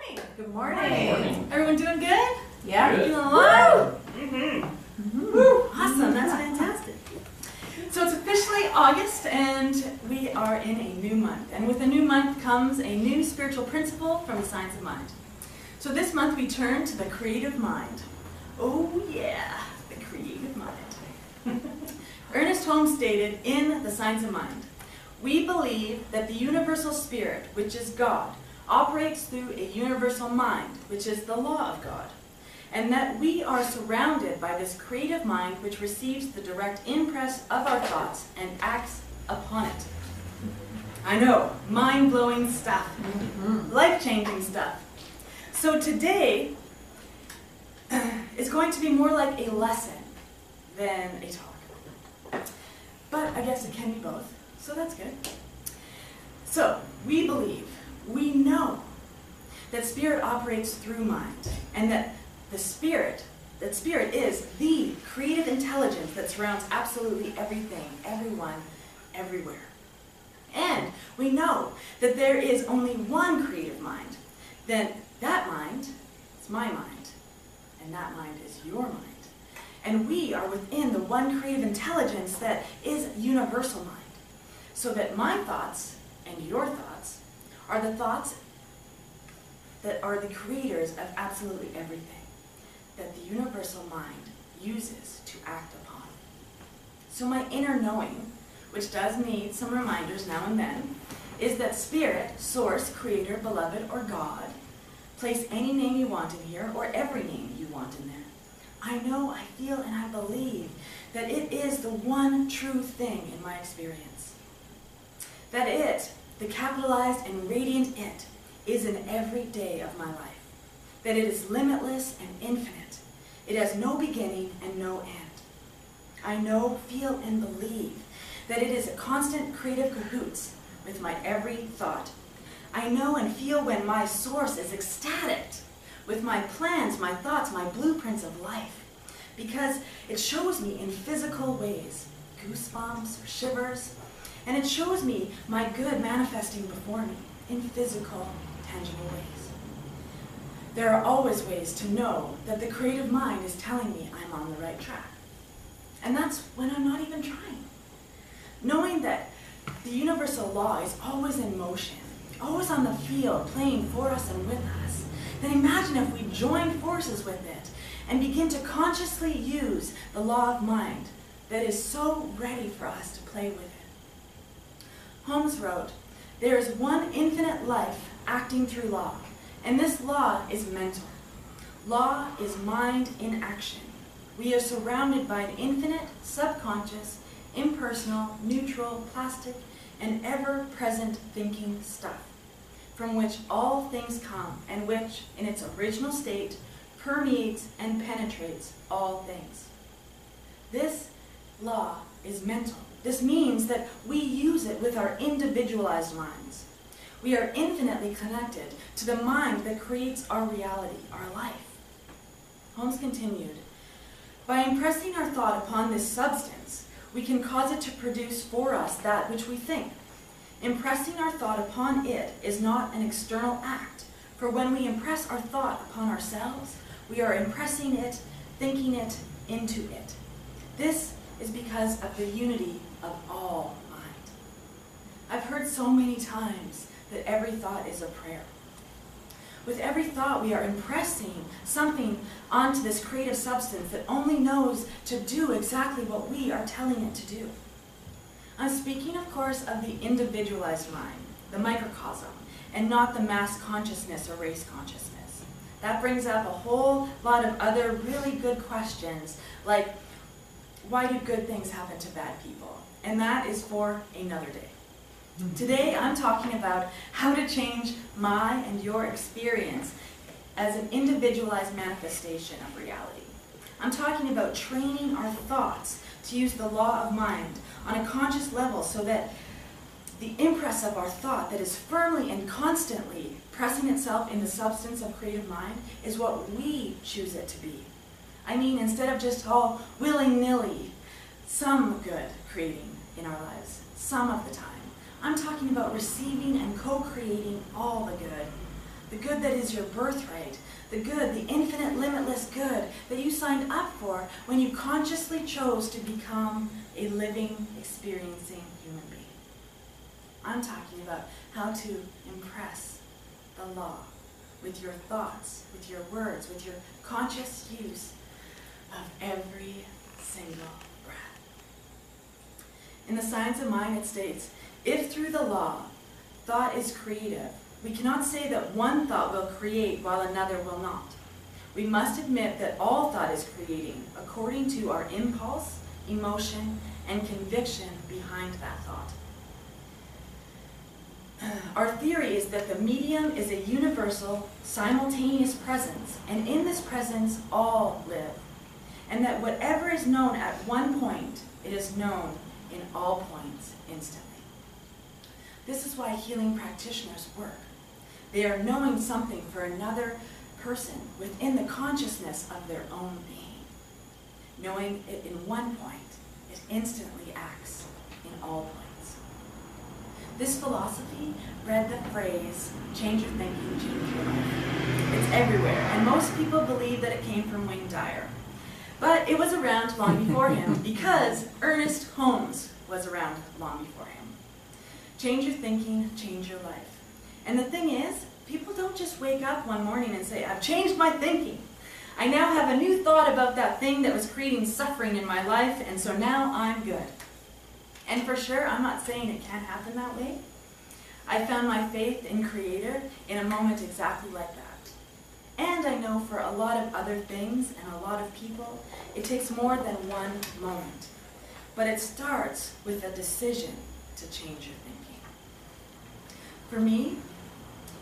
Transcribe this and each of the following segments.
morning. Good morning. Everyone doing good? Yeah. Feeling alive? Awesome, that's fantastic. So it's officially August and we are in a new month. And with a new month comes a new spiritual principle from the Science of Mind. So this month we turn to the creative mind. Oh yeah, the creative mind. Ernest Holmes stated in The Science of Mind, "We believe that the universal spirit, which is God, operates through a universal mind, which is the law of God, and that we are surrounded by this creative mind which receives the direct impress of our thoughts and acts upon it." I know, mind-blowing stuff, life-changing stuff. So today is going to be more like a lesson than a talk. But I guess it can be both, so that's good. So, we believe, we know that spirit operates through mind, and that spirit is the creative intelligence that surrounds absolutely everything, everyone, everywhere. And we know that there is only one creative mind. Then that mind is my mind, and that mind is your mind. And we are within the one creative intelligence that is universal mind. So that my thoughts and your thoughts are the thoughts that are the creators of absolutely everything that the universal mind uses to act upon. So my inner knowing, which does need some reminders now and then, is that spirit, source, creator, beloved, or God, place any name you want in here, or every name you want in there. I know, I feel, and I believe that it is the one true thing in my experience. That it, the capitalized and radiant it, is in every day of my life. That it is limitless and infinite. It has no beginning and no end. I know, feel, and believe that it is a constant creative cahoots with my every thought. I know and feel when my source is ecstatic with my plans, my thoughts, my blueprints of life, because it shows me in physical ways, goosebumps or shivers, and it shows me my good manifesting before me in physical, tangible ways. There are always ways to know that the creative mind is telling me I'm on the right track. And that's when I'm not even trying. Knowing that the universal law is always in motion, always on the field, playing for us and with us, then imagine if we join forces with it and begin to consciously use the law of mind that is so ready for us to play with it. Holmes wrote, "There is one infinite life acting through law, and this law is mental. Law is mind in action. We are surrounded by an infinite, subconscious, impersonal, neutral, plastic, and ever-present thinking stuff, from which all things come, and which, in its original state, permeates and penetrates all things. This law is mental. This means that we use it with our individualized minds. We are infinitely connected to the mind that creates our reality, our life." Holmes continued, "By impressing our thought upon this substance, we can cause it to produce for us that which we think. Impressing our thought upon it is not an external act, for when we impress our thought upon ourselves, we are impressing it, thinking it, into it. This is because of the unity of all mind." I've heard so many times that every thought is a prayer. With every thought, we are impressing something onto this creative substance that only knows to do exactly what we are telling it to do. I'm speaking, of course, of the individualized mind, the microcosm, and not the mass consciousness or race consciousness. That brings up a whole lot of other really good questions, like, why do good things happen to bad people? And that is for another day. Today, I'm talking about how to change my and your experience as an individualized manifestation of reality. I'm talking about training our thoughts to use the law of mind on a conscious level so that the impress of our thought that is firmly and constantly pressing itself in the substance of creative mind is what we choose it to be. I mean, instead of just all willy-nilly, some good creating in our lives, some of the time. I'm talking about receiving and co-creating all the good. the good that is your birthright, the good, the infinite, limitless good that you signed up for when you consciously chose to become a living, experiencing human being. I'm talking about how to impress the law with your thoughts, with your words, with your conscious use of every single breath. In the Science of Mind, it states, if through the law, thought is creative, we cannot say that one thought will create while another will not. We must admit that all thought is creating according to our impulse, emotion, and conviction behind that thought. Our theory is that the medium is a universal, simultaneous presence, and in this presence all live, and that whatever is known at one point, it is known in all points instantly. This is why healing practitioners work. They are knowing something for another person within the consciousness of their own being. Knowing it in one point, it instantly acts in all points. This philosophy bred the phrase, change your thinking, change your life. It's everywhere, and most people believe that it came from Wayne Dyer. But it was around long before him, because Ernest Holmes was around long before him. Change your thinking, change your life. And the thing is, people don't just wake up one morning and say, I've changed my thinking. I now have a new thought about that thing that was creating suffering in my life, and so now I'm good. And for sure, I'm not saying it can't happen that way. I found my faith in Creator in a moment exactly like that. And I know for a lot of other things and a lot of people, it takes more than one moment. But it starts with a decision to change your thinking. For me,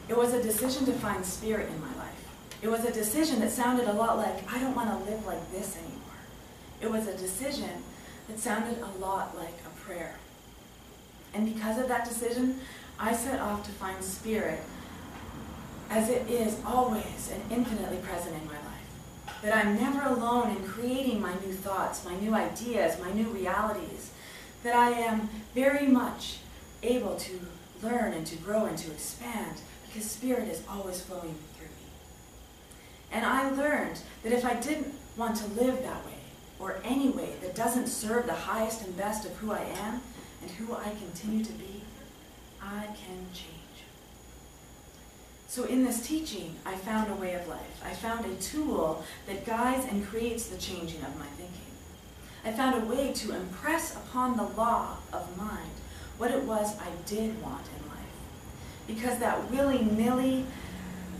it was a decision to find spirit in my life. It was a decision that sounded a lot like, I don't want to live like this anymore. It was a decision that sounded a lot like a prayer. And because of that decision, I set off to find spirit as it is always and infinitely present in my life. That I'm never alone in creating my new thoughts, my new ideas, my new realities. That I am very much able to learn and to grow and to expand because spirit is always flowing through me. And I learned that if I didn't want to live that way, or any way that doesn't serve the highest and best of who I am and who I continue to be, I can change. So in this teaching, I found a way of life. I found a tool that guides and creates the changing of my thinking. I found a way to impress upon the law of mind what it was I did want in life. Because that willy-nilly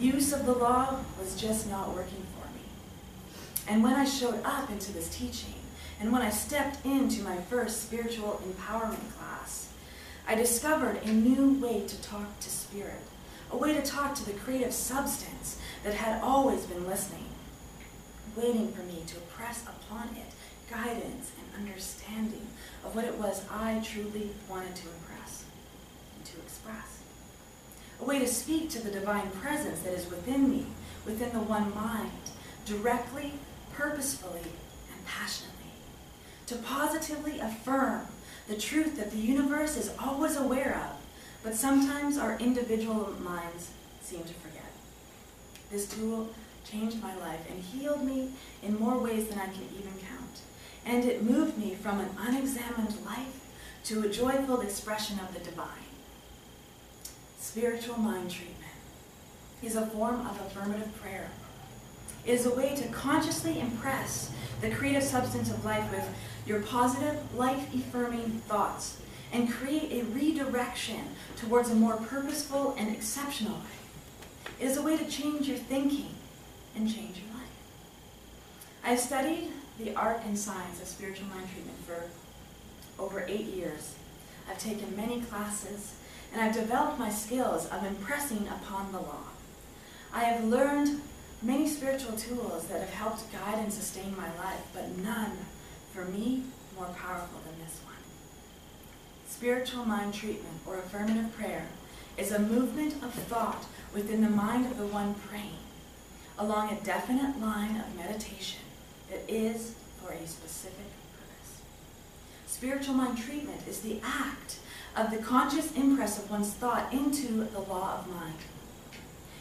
use of the law was just not working for me. And when I showed up into this teaching, and when I stepped into my first spiritual empowerment class, I discovered a new way to talk to spirit, a way to talk to the creative substance that had always been listening, waiting for me to press upon it guidance and understanding of what it was I truly wanted to impress and to express. A way to speak to the divine presence that is within me, within the one mind, directly, purposefully, and passionately. To positively affirm the truth that the universe is always aware of, but sometimes our individual minds seem to forget. This tool changed my life and healed me in more ways than I can even count. And it moved me from an unexamined life to a joyful expression of the divine. Spiritual mind treatment is a form of affirmative prayer. It is a way to consciously impress the creative substance of life with your positive, life-affirming thoughts and create a redirection towards a more purposeful and exceptional life. It is a way to change your thinking and change your life. I've studied the art and science of spiritual mind treatment for over 8 years. I've taken many classes, and I've developed my skills of impressing upon the law. I have learned many spiritual tools that have helped guide and sustain my life, but none, for me, more powerful than this one. Spiritual mind treatment, or affirmative prayer, is a movement of thought within the mind of the one praying, along a definite line of meditation that is for a specific purpose. Spiritual mind treatment is the act of the conscious impress of one's thought into the law of mind.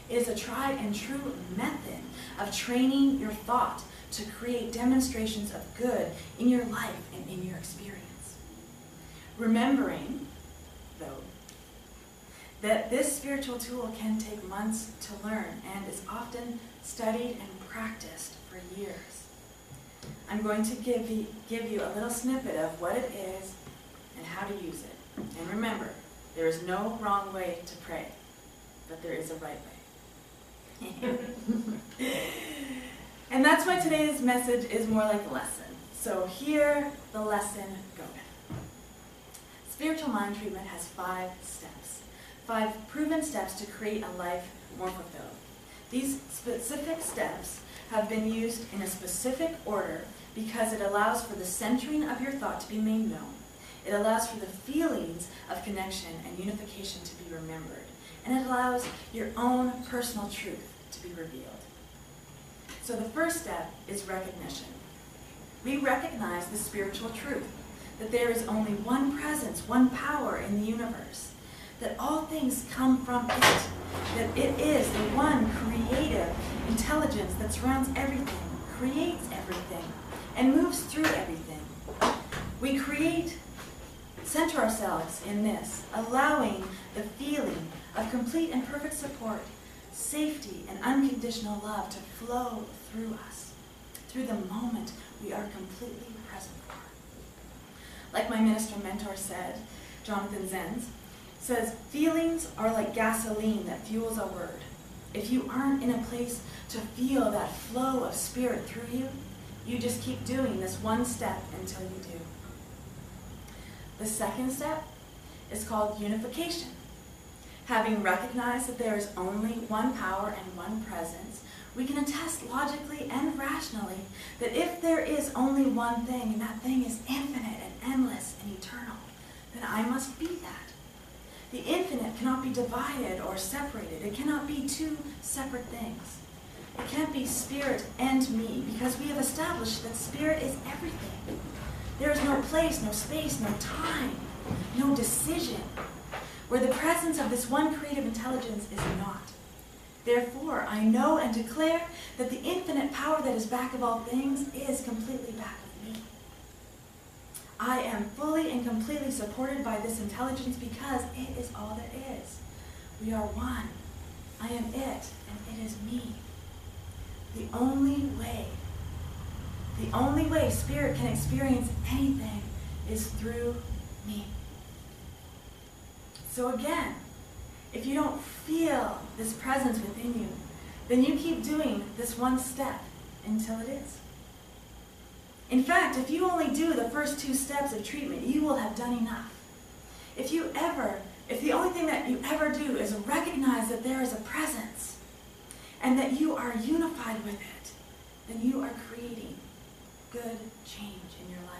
It is a tried and true method of training your thought to create demonstrations of good in your life and in your experience. Remembering, though, that this spiritual tool can take months to learn and is often studied and practiced for years. I'm going to give you a little snippet of what it is and how to use it. And remember, there is no wrong way to pray, but there is a right way. And that's why today's message is more like a lesson. So here the lesson goes. Spiritual mind treatment has 5 steps. 5 proven steps to create a life more fulfilled. These specific steps have been used in a specific order because it allows for the centering of your thought to be made known. It allows for the feelings of connection and unification to be remembered. And it allows your own personal truth to be revealed. So the first step is recognition. We recognize the spiritual truth, that there is only one presence, one power in the universe, that all things come from it, that it is the one creative intelligence that surrounds everything, creates everything, and moves through everything. We center ourselves in this, allowing the feeling of complete and perfect support, safety, and unconditional love to flow through us, through the moment we are completely present for. Like my minister mentor said, Jonathan Zenz, says, feelings are like gasoline that fuels a word. If you aren't in a place to feel that flow of spirit through you, you just keep doing this one step until you do. The second step is called unification. Having recognized that there is only one power and one presence, we can attest logically and rationally that if there is only one thing, and that thing is infinite and endless and eternal, then I must be that. The infinite cannot be divided or separated. It cannot be 2 separate things. It can't be spirit and me, because we have established that spirit is everything. There is no place, no space, no time, no decision, where the presence of this one creative intelligence is not. Therefore, I know and declare that the infinite power that is back of all things is completely back of me. I am fully and completely supported by this intelligence because it is all there is. We are one. I am it, and it is me. The only way spirit can experience anything is through me. So again, if you don't feel this presence within you, then you keep doing this one step until it is. In fact, if you only do the first 2 steps of treatment, you will have done enough. If the only thing that you ever do is recognize that there is a presence and that you are unified with it, then you are creating good change in your life.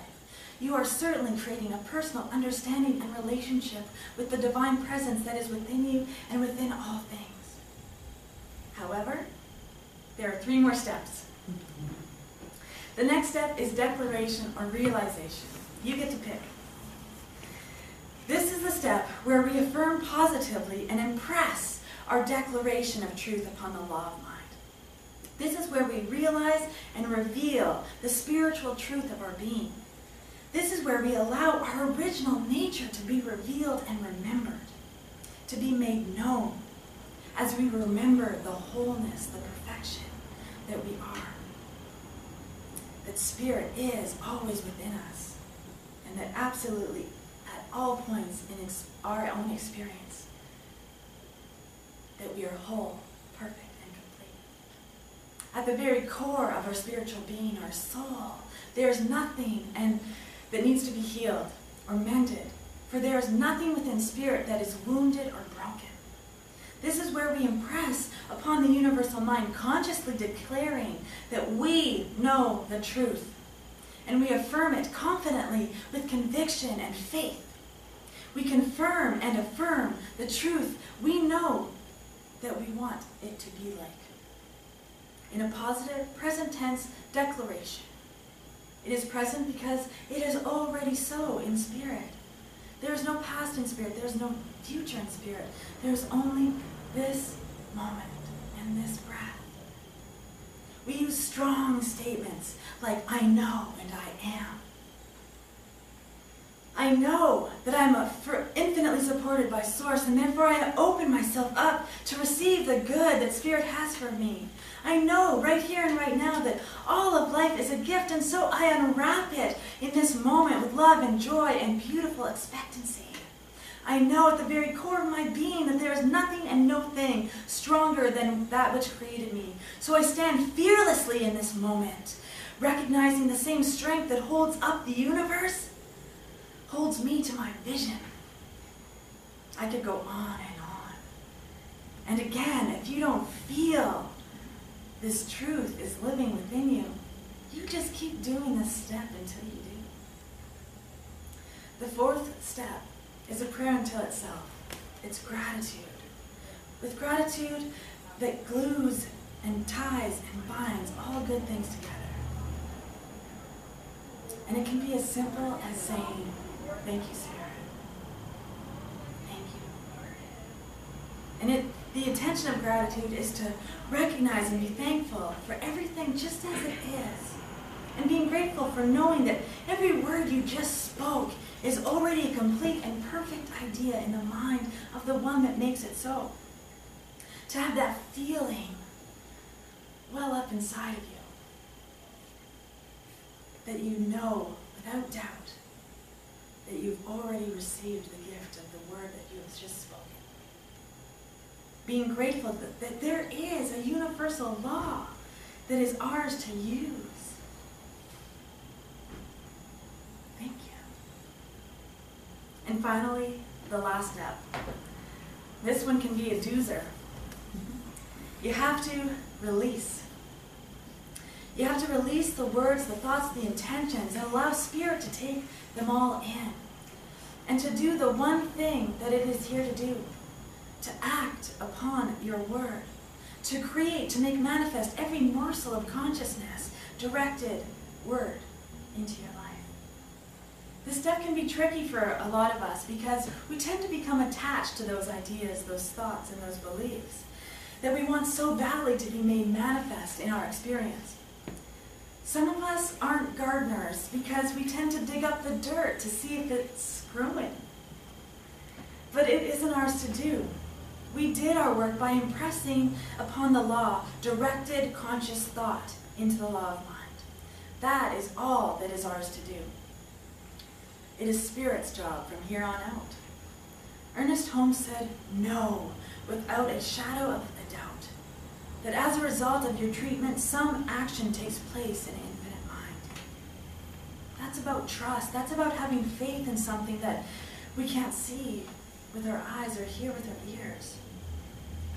You are certainly creating a personal understanding and relationship with the divine presence that is within you and within all things. However, there are 3 more steps. The next step is declaration or realization. You get to pick. This is the step where we affirm positively and impress our declaration of truth upon the law of mind. This is where we realize and reveal the spiritual truth of our being. This is where we allow our original nature to be revealed and remembered, to be made known, as we remember the wholeness, the perfection that we are. That spirit is always within us, and that absolutely at all points in our own experience, that we are whole, perfect, and complete. At the very core of our spiritual being, our soul, there is nothing that needs to be healed or mended, for there is nothing within spirit that is wounded or broken. This is where we impress upon the universal mind, consciously declaring that we know the truth, and we affirm it confidently with conviction and faith. We confirm and affirm the truth we know that we want it to be like. In a positive, present tense declaration. It is present because it is already so in spirit. There is no past in spirit. There is no future in spirit. There is only this moment. in this breath. We use strong statements like, I know and I am. I know that I'm infinitely supported by Source, and therefore I open myself up to receive the good that Spirit has for me. I know right here and right now that all of life is a gift, and so I unwrap it in this moment with love and joy and beautiful expectancy. I know at the very core of my being that there is nothing and no thing stronger than that which created me. So I stand fearlessly in this moment, recognizing the same strength that holds up the universe holds me to my vision. I could go on and on. And again, if you don't feel this truth is living within you, you just keep doing this step until you do. The fourth step is a prayer unto itself. It's gratitude. With gratitude that glues and ties and binds all good things together. And it can be as simple as saying, thank you, Spirit. Thank you. And the intention of gratitude is to recognize and be thankful for everything just as it is. And being grateful for knowing that every word you just spoke is already a complete and perfect idea in the mind of the one that makes it so. To have that feeling well up inside of you, that you know without doubt that you've already received the gift of the word that you have just spoken. Being grateful that there is a universal law that is ours to use. Thank you. And finally, the last step. This one can be a doozer. You have to release. You have to release the words, the thoughts, the intentions, and allow Spirit to take them all in. And to do the one thing that it is here to do. To act upon your word. To create, to make manifest every morsel of consciousness, directed word into your life. This step can be tricky for a lot of us because we tend to become attached to those ideas, those thoughts, and those beliefs that we want so badly to be made manifest in our experience. Some of us aren't gardeners because we tend to dig up the dirt to see if it's growing. But it isn't ours to do. We did our work by impressing upon the law directed conscious thought into the law of mind. That is all that is ours to do. It is Spirit's job from here on out. Ernest Holmes said, "No, without a shadow of a doubt, that as a result of your treatment, some action takes place in an infinite mind." That's about trust. That's about having faith in something that we can't see with our eyes or hear with our ears.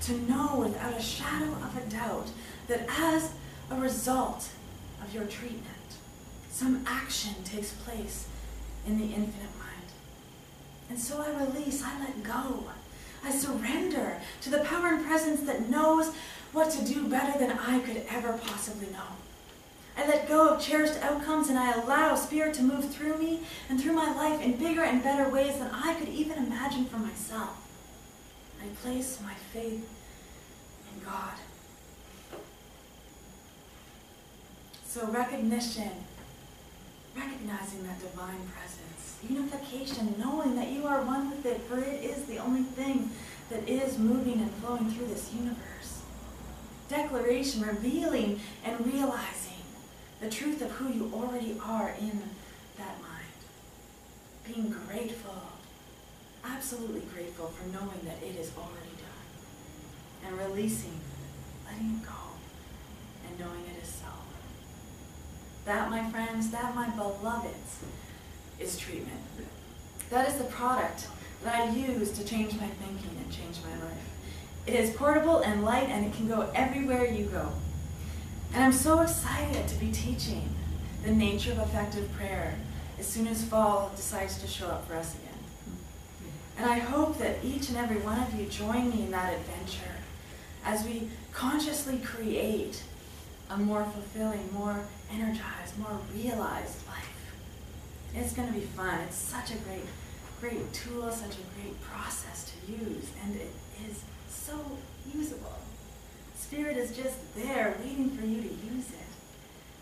To know without a shadow of a doubt that as a result of your treatment, some action takes place in the infinite mind. And so I release, I let go. I surrender to the power and presence that knows what to do better than I could ever possibly know. I let go of cherished outcomes and I allow Spirit to move through me and through my life in bigger and better ways than I could even imagine for myself. I place my faith in God. So recognizing that divine presence, unification, knowing that you are one with it, for it is the only thing that is moving and flowing through this universe. Declaration, revealing and realizing the truth of who you already are in that mind. Being grateful, absolutely grateful for knowing that it is already done. And releasing, letting it go, and knowing it is so. That, my friends, that, my beloveds, is treatment. That is the product that I use to change my thinking and change my life. It is portable and light, and it can go everywhere you go. And I'm so excited to be teaching the nature of effective prayer as soon as fall decides to show up for us again. And I hope that each and every one of you join me in that adventure as we consciously create a more fulfilling, more energized, more realized life. It's going to be fun. It's such a great tool, such a great process to use, and it is so usable. Spirit is just there waiting for you to use it.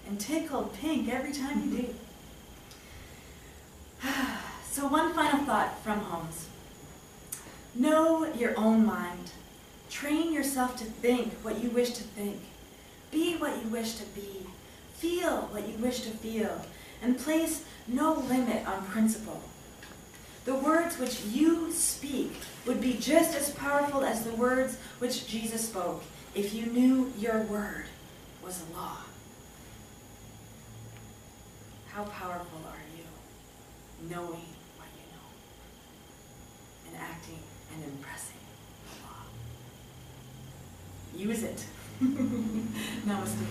And tickled pink every time you do. So one final thought from Holmes. Know your own mind. Train yourself to think what you wish to think. Be what you wish to be. Feel what you wish to feel. And place no limit on principle. The words which you speak would be just as powerful as the words which Jesus spoke if you knew your word was a law. How powerful are you, knowing what you know, and acting and impressing the law? Use it. Namaste.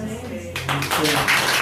Namaste.